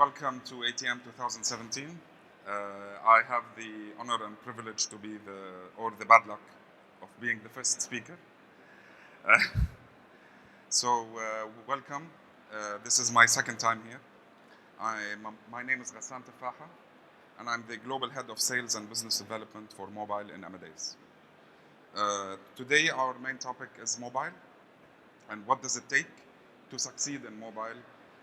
Welcome to ATM 2017. I have the honor and privilege to be the bad luck of being the first speaker. Uh, welcome. This is my second time here. My name is Ghassan Tafaha, and I'm the Global Head of Sales and Business Development for mobile in Amadeus. Today, our main topic is mobile, and what does it take to succeed in mobile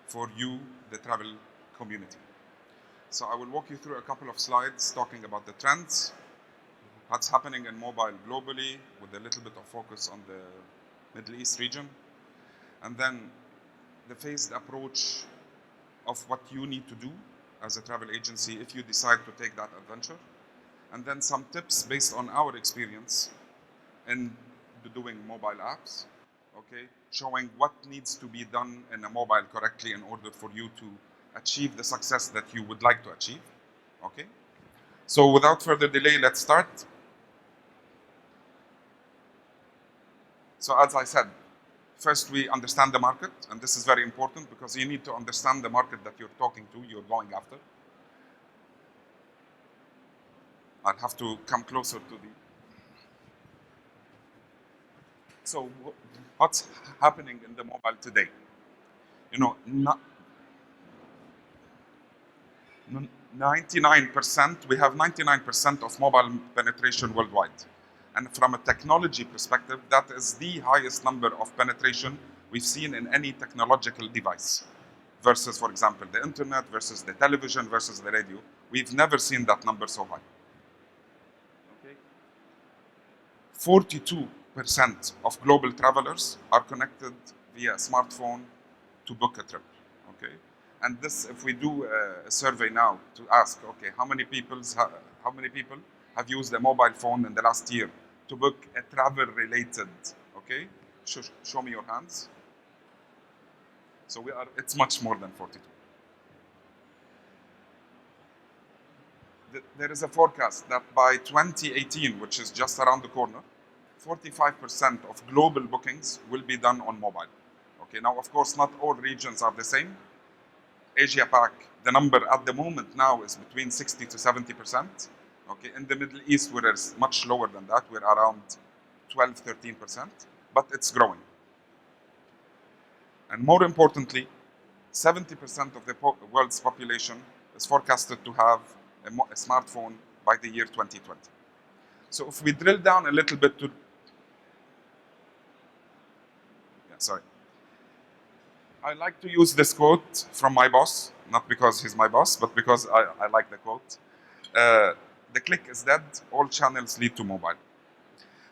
for you, the travel community. So I will walk you through a couple of slides talking about the trends, what's happening in mobile globally with a little bit of focus on the Middle East region, and then the phased approach of what you need to do as a travel agency if you decide to take that adventure, and then some tips based on our experience in doing mobile apps, okay, showing what needs to be done in a mobile correctly in order for you to achieve the success that you would like to achieve, okay? So without further delay, let's start. So as I said, first we understand the market, and this is very important because you need to understand the market that you're talking to, you're going after. I'll have to come closer to the... So what's happening in the mobile today? You know, 99%, we have 99% of mobile penetration worldwide. And from a technology perspective, that is the highest number of penetration we've seen in any technological device versus, for example, the internet versus the television versus the radio. We've never seen that number so high. Okay. 42% of global travelers are connected via smartphone to book a trip, okay? And this, if we do a survey now to ask, okay, how many people have used a mobile phone in the last year to book a travel-related, okay? Show me your hands. So it's much more than 42. There is a forecast that by 2018, which is just around the corner, 45% of global bookings will be done on mobile. Okay, now of course not all regions are the same. Asia Pac, the number at the moment now is between 60 to 70%. Okay, in the Middle East we're much lower than that. We're around 12, 13%, but it's growing. And more importantly, 70% of the world's population is forecasted to have a smartphone by the year 2020. So if we drill down a little bit to... sorry. I like to use this quote from my boss, not because he's my boss, but because I like the quote. The click is dead, all channels lead to mobile.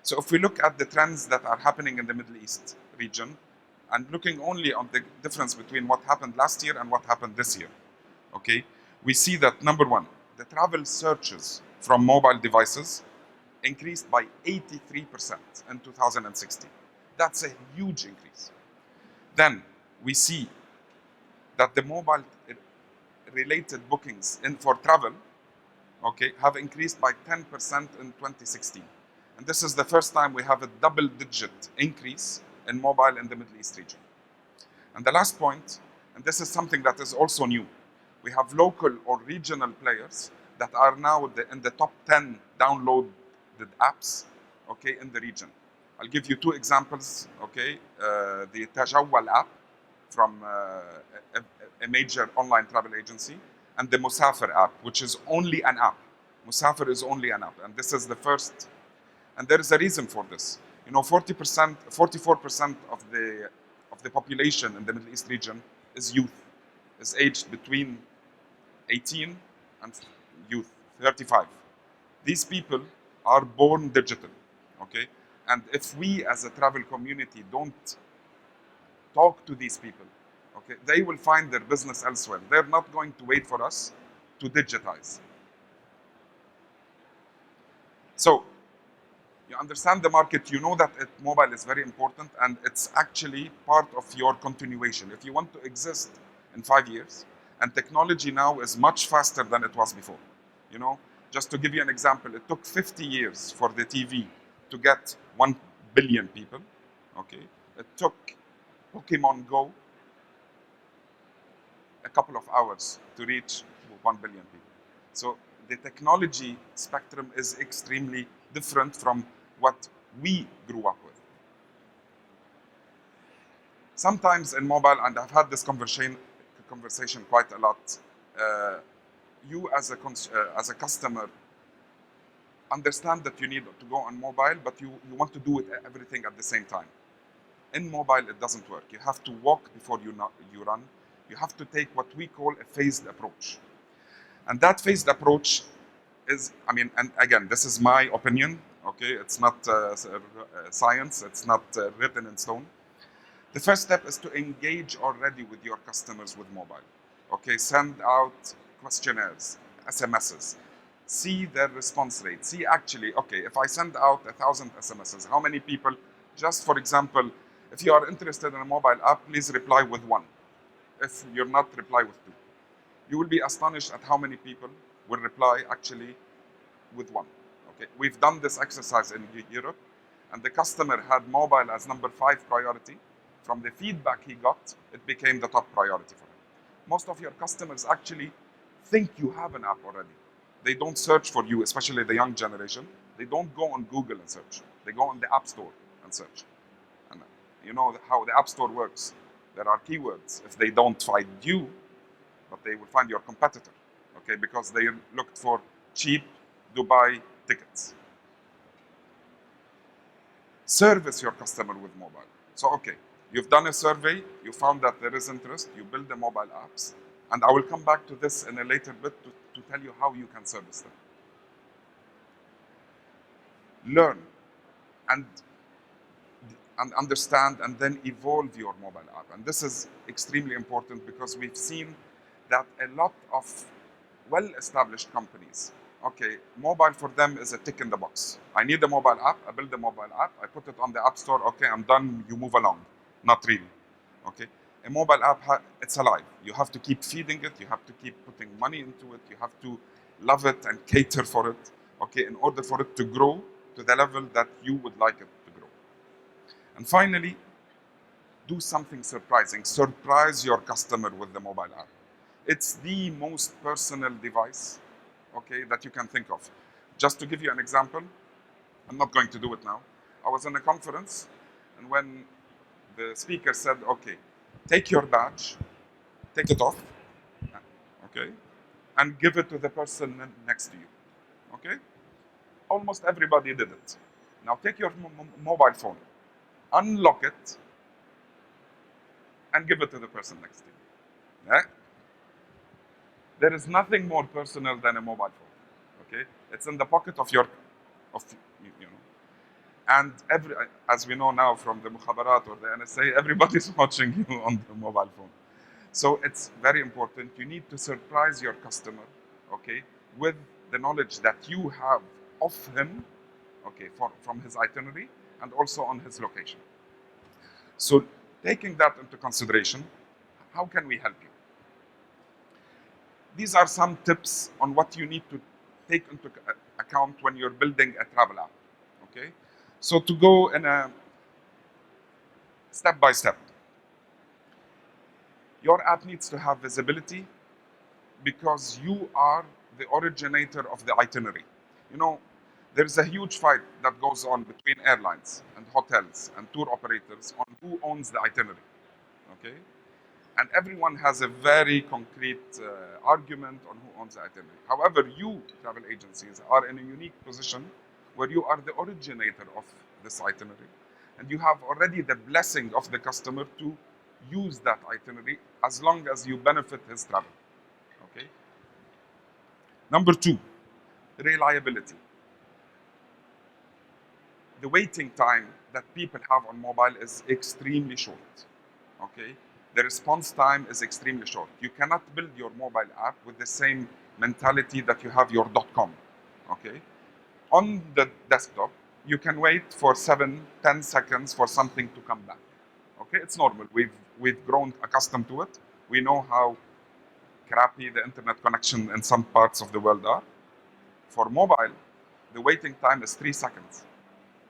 So if we look at the trends that are happening in the Middle East region, and looking only on the difference between what happened last year and what happened this year, okay, we see that number one, the travel searches from mobile devices increased by 83% in 2016. That's a huge increase. Then we see that the mobile-related bookings for travel, okay, have increased by 10% in 2016. And this is the first time we have a double-digit increase in mobile in the Middle East region. And the last point, and this is something that is also new, we have local or regional players that are now in the top 10 downloaded apps, okay, in the region. I'll give you two examples, okay? The Tajawwal app from a major online travel agency, and the Musafir app, which is only an app. Musafir is only an app, and this is the first, and there is a reason for this. You know, 40%, 44% of the population in the Middle East region is youth, is aged between 18 and youth, 35. These people are born digital, okay? And if we as a travel community don't talk to these people, okay, they will find their business elsewhere. They're not going to wait for us to digitize. So you understand the market, you know that mobile is very important, and it's actually part of your continuation. If you want to exist in 5 years, and technology now is much faster than it was before. You know, just to give you an example, it took 50 years for the TV to get 1 billion people, okay? It took Pokemon Go a couple of hours to reach 1 billion people. So the technology spectrum is extremely different from what we grew up with. Sometimes in mobile, and I've had this conversation quite a lot, you as a customer understand that you need to go on mobile, but you want to do everything at the same time. In mobile, it doesn't work. You have to walk before you run. You have to take what we call a phased approach. And that phased approach is, I mean, and again, this is my opinion, okay? It's not science, it's not written in stone. The first step is to engage already with your customers with mobile. Okay, send out questionnaires, SMSs, see their response rate. See actually, okay, if I send out 1,000 SMSs, how many people, just for example, if you are interested in a mobile app, please reply with one. If you're not, reply with two. You will be astonished at how many people will reply actually with one. Okay, we've done this exercise in Europe, and the customer had mobile as number 5 priority. From the feedback he got, it became the top priority for him. Most of your customers actually think you have an app already. They don't search for you, especially the young generation. They don't go on Google and search. They go on the App Store and search. And you know how the App Store works. There are keywords. If they don't find you, but they will find your competitor, okay, because they looked for cheap Dubai tickets. Service your customer with mobile. So, okay, you've done a survey, you found that there is interest, you build the mobile apps, and I will come back to this in a later bit to tell you how you can service them. Learn and understand and then evolve your mobile app. And this is extremely important because we've seen that a lot of well-established companies, okay, mobile for them is a tick in the box. I need a mobile app, I build a mobile app, I put it on the App Store, okay, I'm done, you move along. Not really, okay? A mobile app, it's alive. You have to keep feeding it, you have to keep putting money into it, you have to love it and cater for it, okay, in order for it to grow to the level that you would like it to grow. And finally, do something surprising. Surprise your customer with the mobile app. It's the most personal device, okay, that you can think of. Just to give you an example, I'm not going to do it now. I was in a conference, and when the speaker said, okay, take your badge, take it off, okay, and give it to the person next to you, okay? Almost everybody did it. Now take your mobile phone, unlock it, and give it to the person next to you. Yeah? There is nothing more personal than a mobile phone, okay? It's in the pocket of your, you know. And as we know now from the Mukhabarat or the NSA, everybody's watching you on the mobile phone. So it's very important. You need to surprise your customer, okay, with the knowledge that you have of him, okay, from his itinerary and also on his location. So taking that into consideration, how can we help you? These are some tips on what you need to take into account when you're building a travel app, okay? So to go in a step by step, your app needs to have visibility because you are the originator of the itinerary. You know, there's a huge fight that goes on between airlines and hotels and tour operators on who owns the itinerary, okay? And everyone has a very concrete argument on who owns the itinerary. However, you, travel agencies, are in a unique position where you are the originator of this itinerary. And you have already the blessing of the customer to use that itinerary as long as you benefit his travel, okay? Number 2, reliability. The waiting time that people have on mobile is extremely short, okay? The response time is extremely short. You cannot build your mobile app with the same mentality that you have your .com, okay? On the desktop, you can wait for 7-10 seconds for something to come back, okay? It's normal. We've grown accustomed to it. We know how crappy the internet connection in some parts of the world are. For mobile, the waiting time is 3 seconds,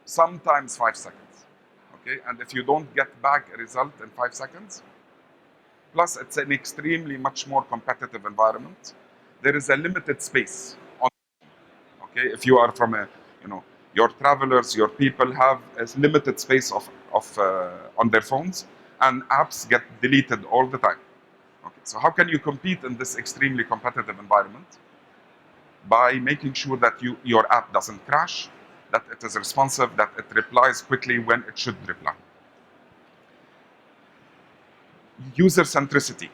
sometimes 5 seconds, okay? And if you don't get back a result in 5 seconds, Plus, it's an extremely much more competitive environment. There is a limited space on, okay? If you are from a, you know, your travelers, your people have a limited space on their phones, and apps get deleted all the time. Okay, so how can you compete in this extremely competitive environment? By making sure that your app doesn't crash, that it is responsive, that it replies quickly when it should reply. User centricity.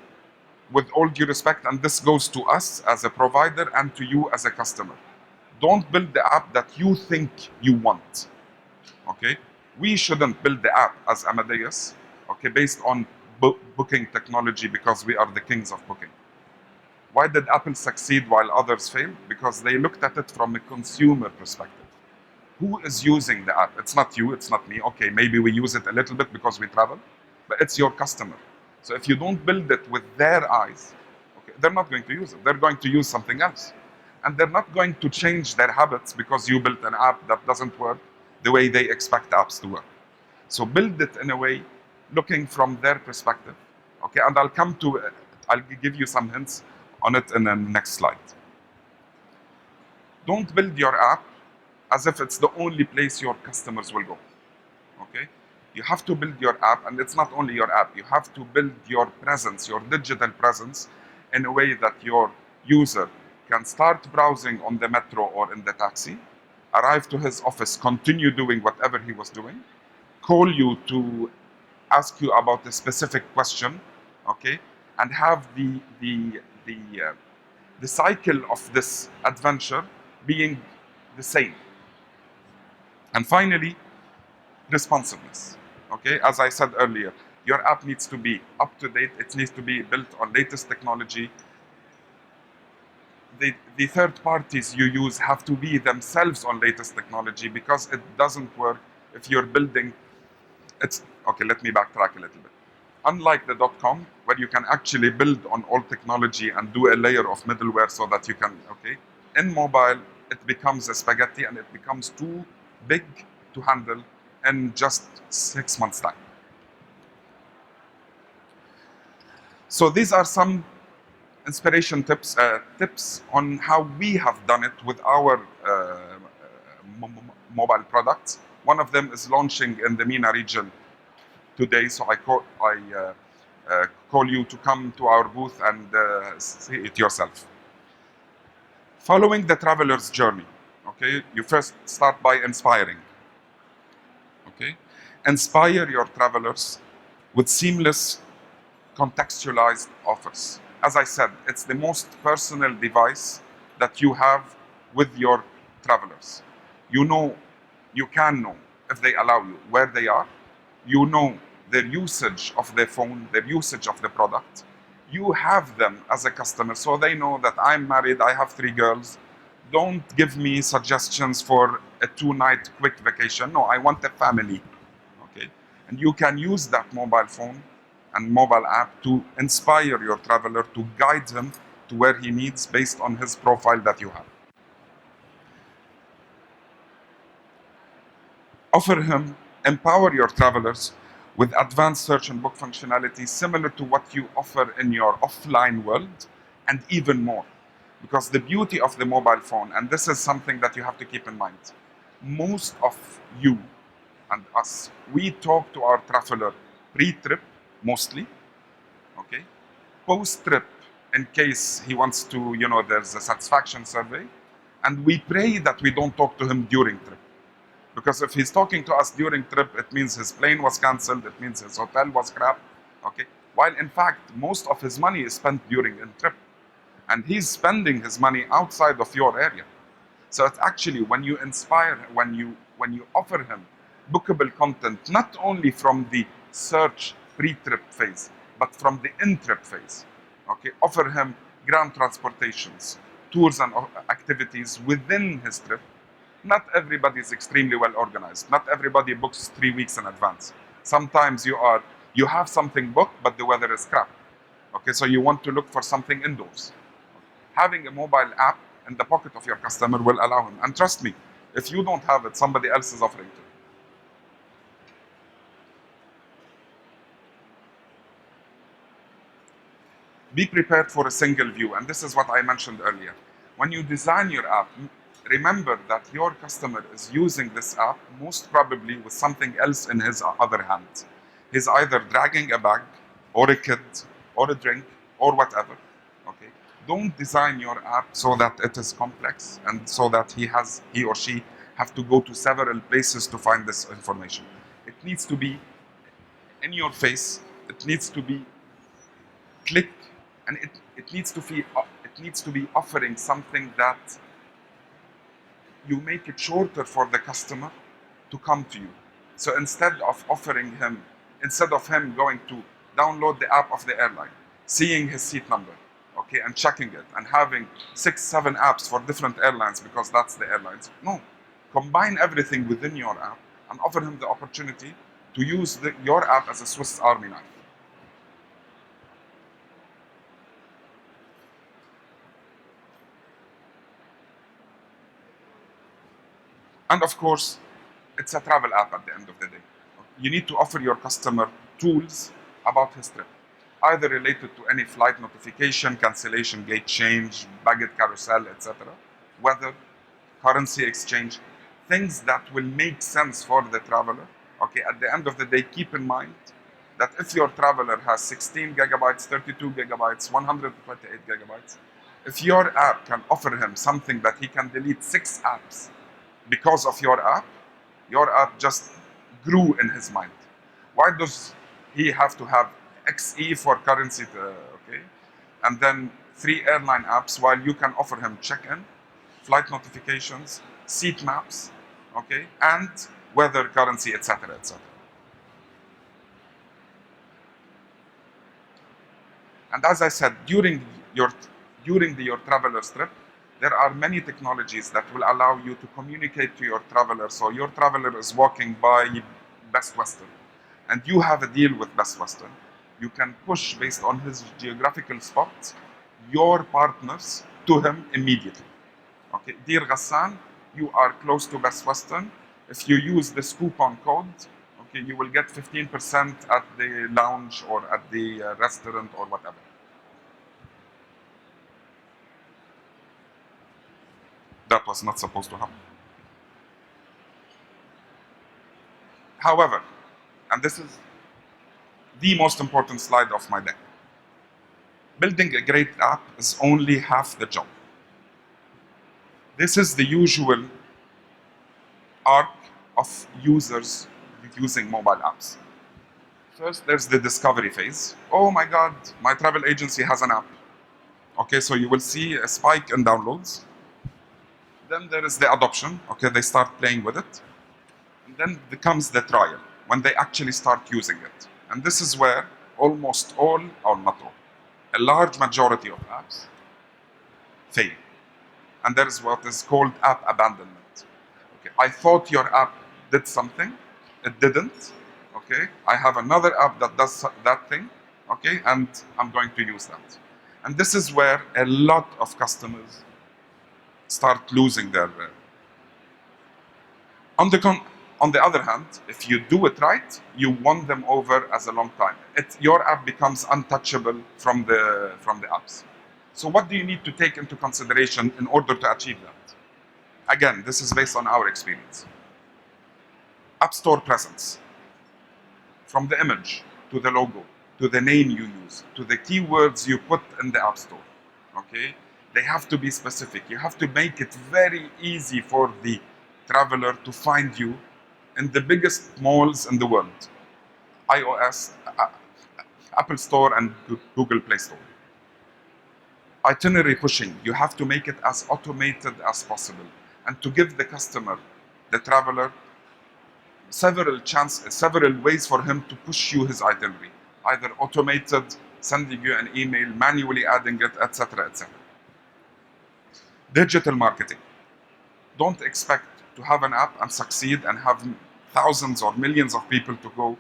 With all due respect, and this goes to us as a provider and to you as a customer. Don't build the app that you think you want. Okay? We shouldn't build the app as Amadeus, okay, based on booking technology because we are the kings of booking. Why did Apple succeed while others failed? Because they looked at it from a consumer perspective. Who is using the app? It's not you, it's not me. Okay, maybe we use it a little bit because we travel, but it's your customer. So if you don't build it with their eyes, okay, they're not going to use it. They're going to use something else. And they're not going to change their habits because you built an app that doesn't work the way they expect apps to work. So build it in a way looking from their perspective. Okay, and I'll give you some hints on it in the next slide. Don't build your app as if it's the only place your customers will go. Okay? You have to build your app, and it's not only your app, you have to build your presence, your digital presence, in a way that your user can start browsing on the metro or in the taxi, arrive to his office, continue doing whatever he was doing, call you to ask you about a specific question, okay, and have the cycle of this adventure being the same. And finally, responsiveness. Okay, as I said earlier, your app needs to be up to date. It needs to be built on latest technology. The third parties you use have to be themselves on latest technology, because it doesn't work if you're building. It's okay. Let me backtrack a little bit. Unlike the .com, where you can actually build on old technology and do a layer of middleware so that you can, okay, in mobile, it becomes a spaghetti and it becomes too big to handle in just 6 months' time. So these are some inspiration tips on how we have done it with our mobile products. One of them is launching in the MENA region today, so I call you to come to our booth and see it yourself. Following the traveler's journey, okay, you first start by inspiring. Okay, inspire your travelers with seamless, contextualized offers. As I said, it's the most personal device that you have with your travelers. You can know, if they allow you, where they are. You know their usage of their phone, their usage of the product. You have them as a customer, so they know that I'm married, I have 3 girls. Don't give me suggestions for a 2-night quick vacation. No, I want a family. Okay? And you can use that mobile phone and mobile app to inspire your traveler, to guide him to where he needs based on his profile that you have. Empower your travelers with advanced search and book functionality similar to what you offer in your offline world, and even more. Because the beauty of the mobile phone, and this is something that you have to keep in mind, most of you and us, we talk to our traveler pre-trip mostly, okay? Post-trip, in case he wants to, there's a satisfaction survey, and we pray that we don't talk to him during trip. Because if he's talking to us during trip, it means his plane was canceled, it means his hotel was crap, okay? While in fact, most of his money is spent during in trip. And he's spending his money outside of your area. So it's actually when you inspire, when you offer him bookable content, not only from the search pre-trip phase, but from the in-trip phase. Okay, offer him ground transportations, tours and activities within his trip. Not everybody is extremely well organized. Not everybody books 3 weeks in advance. Sometimes you have something booked, but the weather is crap. Okay, so you want to look for something indoors. Having a mobile app in the pocket of your customer will allow him. And trust me, if you don't have it, somebody else is offering to. Be prepared for a single view, and this is what I mentioned earlier. When you design your app, remember that your customer is using this app most probably with something else in his other hand. He's either dragging a bag, or a kid, or a drink, or whatever. Okay. Don't design your app so that it is complex and so that he or she have to go to several places to find this information. It needs to be in your face. It needs to be click, and it needs to be offering something that you make it shorter for the customer to come to you. So instead of him going to download the app of the airline, seeing his seat number, okay, and checking it, and having 6, 7 apps for different airlines because that's the airlines. No, combine everything within your app and offer him the opportunity to use your app as a Swiss Army knife. And of course, it's a travel app at the end of the day. You need to offer your customer tools about his trip, either related to any flight notification, cancellation, gate change, baggage carousel, etc., weather, currency exchange, things that will make sense for the traveler. Okay, at the end of the day, keep in mind that if your traveler has 16 gigabytes, 32 gigabytes, 128 gigabytes, if your app can offer him something that he can delete 6 apps because of your app just grew in his mind. Why does he have to have XE for currency, okay, and then 3 airline apps while you can offer him check-in, flight notifications, seat maps, okay, and weather, currency, etc., etc. And as I said, your traveler's trip, there are many technologies that will allow you to communicate to your traveler. So your traveler is walking by Best Western, and you have a deal with Best Western. You can push based on his geographical spots your partners to him immediately. Okay, dear Ghassan, you are close to Best Western. If you use this coupon code, okay, you will get 15% at the lounge or at the restaurant or whatever. That was not supposed to happen. However, and this is the most important slide of my deck, building a great app is only half the job. This is the usual arc of users using mobile apps. First, there's the discovery phase. Oh my God, my travel agency has an app. Okay, so you will see a spike in downloads. Then there is the adoption. Okay, they start playing with it. And then comes the trial, when they actually start using it. And this is where almost all, or not all, a large majority of apps fail. And there is what is called app abandonment. Okay, I thought your app did something, it didn't. Okay, I have another app that does that thing. Okay, and I'm going to use that. And this is where a lot of customers start losing their. On the other hand, if you do it right, you won them over as a long time. Your app becomes untouchable from the apps. So what do you need to take into consideration in order to achieve that? Again, this is based on our experience. App Store presence. From the image, to the logo, to the name you use, to the keywords you put in the App Store. Okay? They have to be specific. You have to make it very easy for the traveler to find you in the biggest malls in the world. iOS, Apple Store, and Google Play Store. Itinerary pushing, you have to make it as automated as possible, and to give the customer, the traveler, several ways for him to push you his itinerary, either automated, sending you an email, manually adding it, etc., etc. Digital marketing. Don't expect to have an app and succeed and have thousands or millions of people to go.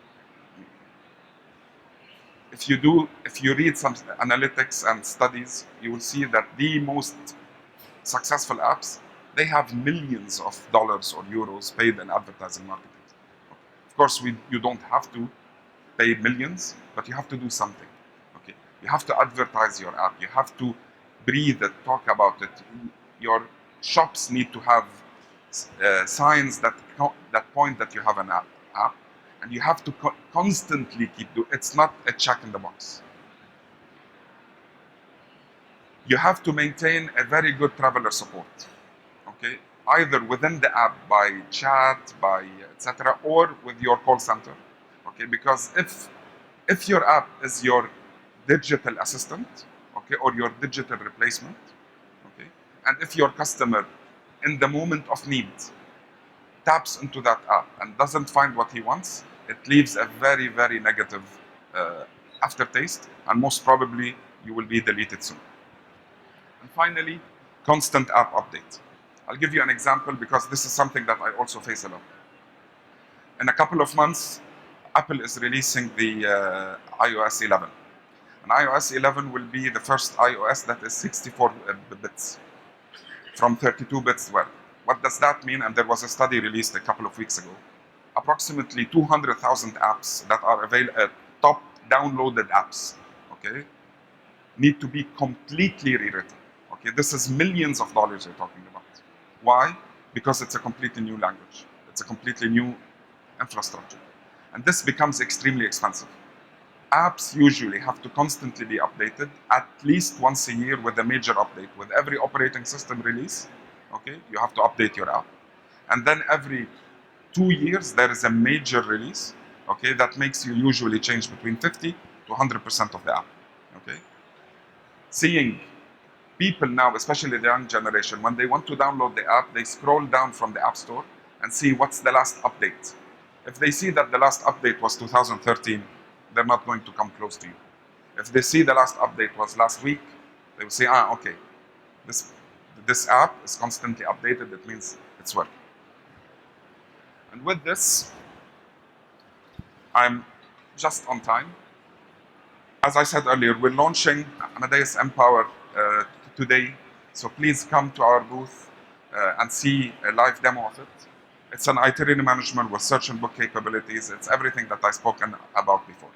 If you read some analytics and studies, you will see that the most successful apps, they have millions of dollars or euros paid in advertising marketing. Of course, you don't have to pay millions, but you have to do something. Okay. You have to advertise your app. You have to breathe it, talk about it. Your shops need to have signs that point that you have an app, and you have to constantly keep doing. It's not a check in the box. You have to maintain a very good traveler support. Okay, either within the app by chat, by etc., or with your call center. Okay, because if your app is your digital assistant, okay, or your digital replacement, okay, and if your customer in the moment of need taps into that app and doesn't find what he wants, it leaves a very, very negative aftertaste, and most probably you will be deleted soon. And finally, constant app update. I'll give you an example because this is something that I also face a lot. In a couple of months, Apple is releasing the iOS 11. And iOS 11 will be the first iOS that is 64 bits from 32 bits. Well, what does that mean? And there was a study released a couple of weeks ago. Approximately 200,000 apps that are available, top downloaded apps, okay, need to be completely rewritten. Okay, this is millions of dollars you're talking about. Why? Because it's a completely new language. It's a completely new infrastructure. And this becomes extremely expensive. Apps usually have to constantly be updated at least once a year with a major update. With every operating system release, okay, you have to update your app. And then every 2 years, there is a major release, okay, that makes you usually change between 50 to 100% of the app, okay? Seeing people now, especially the young generation, when they want to download the app, they scroll down from the App Store and see what's the last update. If they see that the last update was 2013, they're not going to come close to you. If they see the last update was last week, they will say, okay, this app is constantly updated, it means it's working. And with this, I'm just on time. As I said earlier, we're launching Amadeus Empower today, so please come to our booth and see a live demo of it. It's an itinerary management with search and book capabilities. It's everything that I've spoken about before.